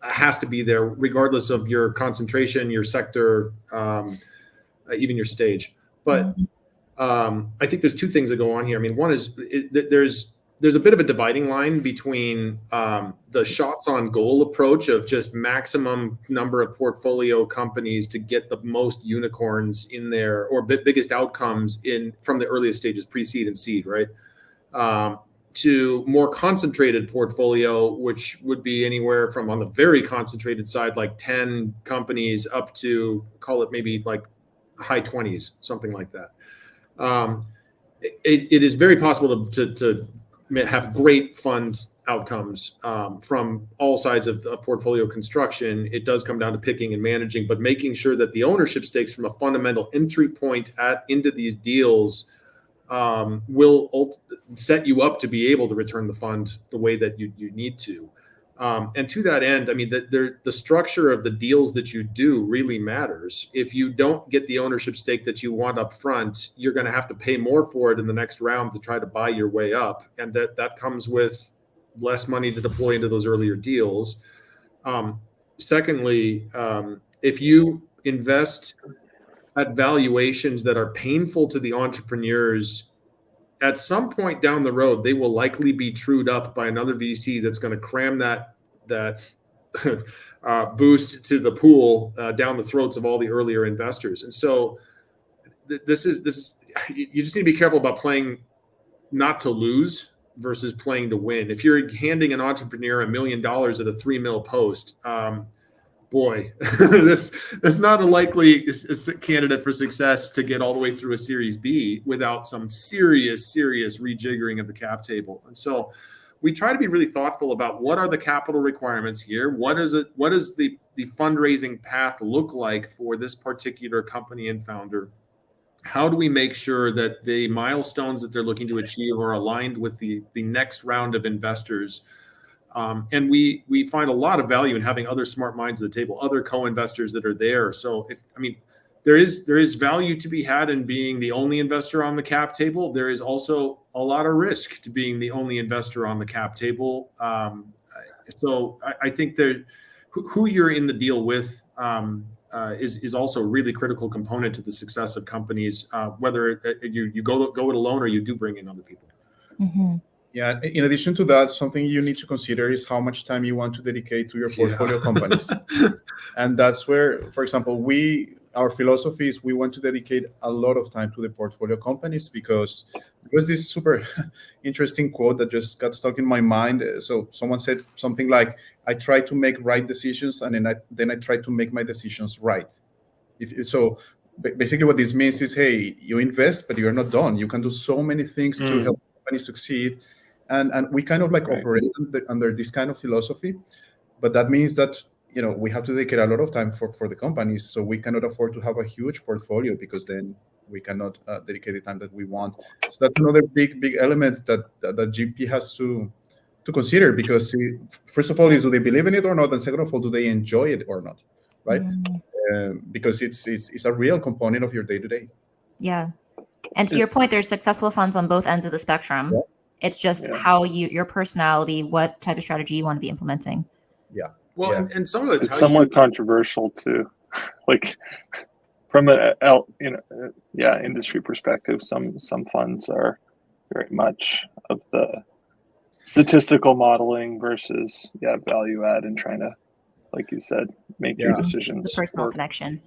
has to be there, regardless of your concentration, your sector, even your stage. But I think there's two things that go on here. I mean, one is there's a bit of a dividing line between the shots on goal approach of just maximum number of portfolio companies to get the most unicorns in there, or biggest outcomes from the earliest stages, pre-seed and seed, right? To more concentrated portfolio, which would be anywhere from, on the very concentrated side, like 10 companies up to, call it maybe like high 20s, something like that. It is very possible to have great fund outcomes from all sides of portfolio construction. It does come down to picking and managing, but making sure that the ownership stakes from a fundamental entry point into these deals will set you up to be able to return the fund the way that you need to. And to that end, I mean, the structure of the deals that you do really matters. If you don't get the ownership stake that you want up front, you're going to have to pay more for it in the next round to try to buy your way up. And that comes with less money to deploy into those earlier deals. Secondly, if you invest at valuations that are painful to the entrepreneurs, at some point down the road, they will likely be trued up by another VC that's going to cram that boost to the pool down the throats of all the earlier investors. And so this is you just need to be careful about playing not to lose versus playing to win. If you're handing an entrepreneur $1 million at a $3 million post, boy, that's not a likely candidate for success to get all the way through a Series B without some serious rejiggering of the cap table. And so we try to be really thoughtful about what are the capital requirements here. What does the fundraising path look like for this particular company and founder? How do we make sure that the milestones that they're looking to achieve are aligned with the next round of investors? And we find a lot of value in having other smart minds at the table, other co-investors that are there. So there is value to be had in being the only investor on the cap table. There is also a lot of risk to being the only investor on the cap table. So I think that who you're in the deal with is also a really critical component to the success of companies, whether you go it alone or you do bring in other people. Mm-hmm. Yeah, in addition to that, something you need to consider is how much time you want to dedicate to your portfolio companies. And that's where, for example, our philosophy is we want to dedicate a lot of time to the portfolio companies, because there was this super interesting quote that just got stuck in my mind. So someone said something like, I try to make right decisions, and then I try to make my decisions right. So basically what this means is, hey, you invest, but you're not done. You can do so many things to help the company succeed. And we kind of like operate under this kind of philosophy, but that means that we have to dedicate a lot of time for the companies. So we cannot afford to have a huge portfolio, because then we cannot dedicate the time that we want. So that's another big element that GP has to consider, because first of all is, do they believe in it or not, and second of all, do they enjoy it or not, right? Because it's a real component of your day-to-day. Yeah, and to your point, there's successful funds on both ends of the spectrum. Yeah. It's just how your personality, what type of strategy you want to be implementing. Yeah. Well, and some of it's somewhat controversial too. Like from industry perspective, some funds are very much of the statistical modeling versus value add and trying to, like you said, make your decisions. The personal connection.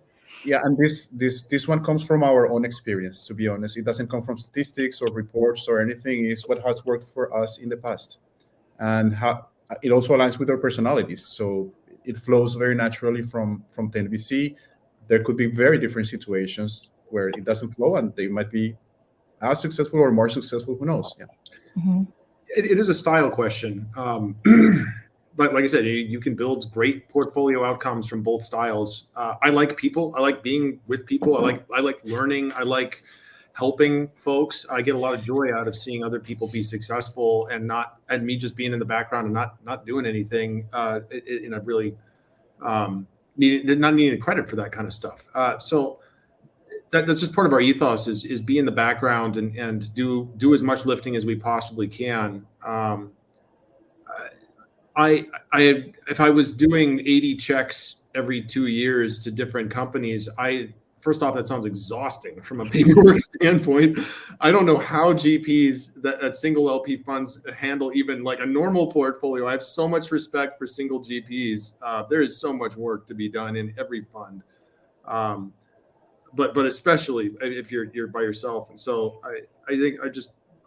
Yeah, and this one comes from our own experience, to be honest. It doesn't come from statistics or reports or anything. It's what has worked for us in the past. And how it also aligns with our personalities. So it flows very naturally from 10VC. There could be very different situations where it doesn't flow, and they might be as successful or more successful. Who knows? Yeah. Mhm. It is a style question. But like I said, you can build great portfolio outcomes from both styles. I like people. I like being with people. I like learning. I like helping folks. I get a lot of joy out of seeing other people be successful and me just being in the background and not doing anything. And I've really not needing credit for that kind of stuff. So that's just part of our ethos is be in the background and do as much lifting as we possibly can. If I was doing 80 checks every 2 years to different companies, first off, that sounds exhausting from a paperwork standpoint. I don't know how GPs that single LP funds handle even like a normal portfolio. I have so much respect for single GPs. There is so much work to be done in every fund. But especially if you're by yourself. And so I think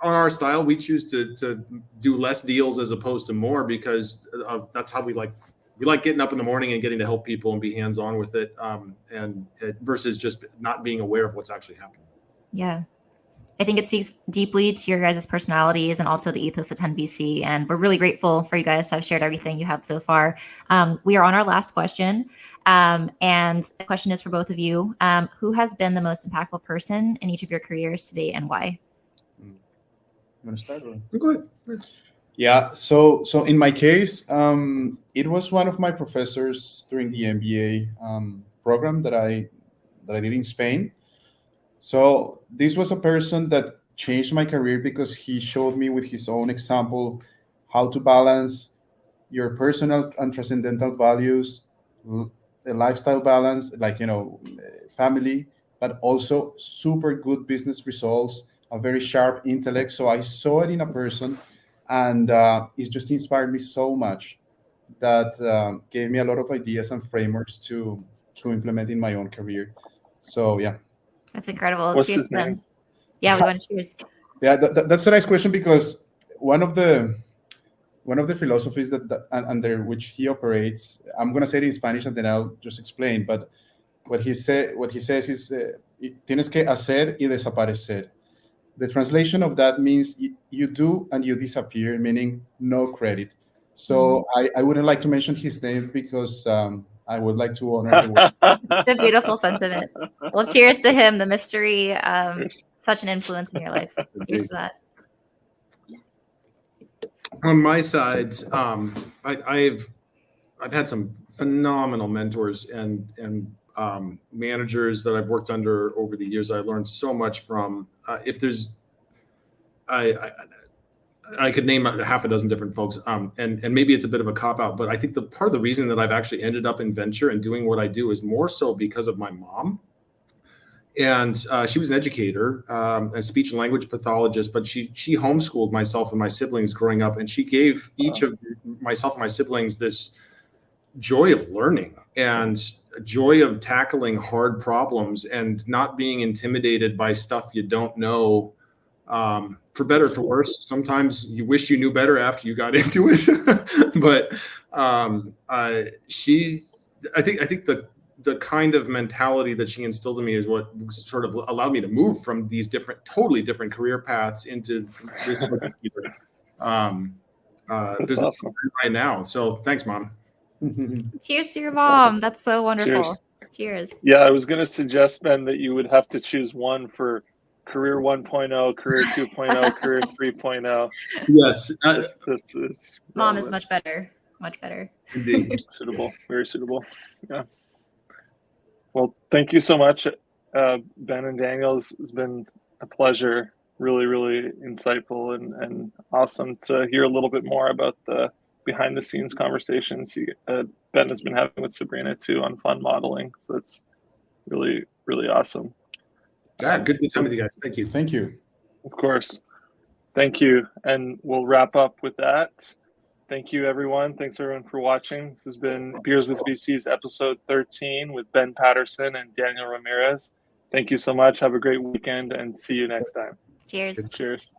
on our style, we choose to do less deals as opposed to more because that's how we like getting up in the morning and getting to help people and be hands-on with it, versus just not being aware of what's actually happening. Yeah. I think it speaks deeply to your guys' personalities and also the ethos of 10VC. And we're really grateful for you guys to have shared everything you have so far. We are on our last question. And the question is for both of you. Who has been the most impactful person in each of your careers today and why? You want to start? Go ahead. Yeah. So in my case, it was one of my professors during the MBA program that I did in Spain. So this was a person that changed my career because he showed me with his own example how to balance your personal and transcendental values, a lifestyle balance, like, family, but also super good business results, a very sharp intellect. So I saw it in a person, and it just inspired me so much that gave me a lot of ideas and frameworks to implement in my own career. So yeah. That's incredible. What's Cheers his to them. name? Yeah, we want to cheers. Yeah, that's a nice question because one of the philosophies that under which he operates, I'm going to say it in Spanish and then I'll just explain. But what he says is tienes que hacer y desaparecer. The translation of that means you do and you disappear, meaning no credit. So I wouldn't like to mention his name because I would like to honor the work. It's a beautiful sentiment. Well, cheers to him, the mystery. Such an influence in your life. Cheers to that. On my side, I've had some phenomenal mentors and managers that I've worked under over the years. I learned so much from. If there's, I could name a half a dozen different folks, and maybe it's a bit of a cop out, but I think the part of the reason that I've actually ended up in venture and doing what I do is more so because of my mom. And she was an educator, a speech and language pathologist, but she homeschooled myself and my siblings growing up, and she gave each of myself and my siblings this joy of learning and joy of tackling hard problems and not being intimidated by stuff you don't know. For better or for worse, sometimes you wish you knew better after you got into it. But I think the kind of mentality that she instilled in me is what sort of allowed me to move from these totally different career paths into this particular business awesome. right now. So thanks, Mom. Cheers to your mom. Awesome. That's so wonderful. Cheers. Yeah, I was going to suggest, Ben, that you would have to choose one for career 1.0, career 2.0, career 3.0. Yes. This is Mom is much better. Much better. Indeed. Suitable. Very suitable. Yeah. Well, thank you so much, Ben and Daniel. This has been a pleasure. Really, really insightful and awesome to hear a little bit more about the behind the scenes conversations Ben has been having with Sabrina too on fund modeling. So it's really, really awesome. Yeah, good time with you guys. Thank you. Thank you. Of course. Thank you. And we'll wrap up with that. Thank you, everyone. Thanks, everyone, for watching. This has been Beers with VCs, episode 13 with Ben Patterson and Daniel Ramirez. Thank you so much. Have a great weekend and see you next time. Cheers. Cheers.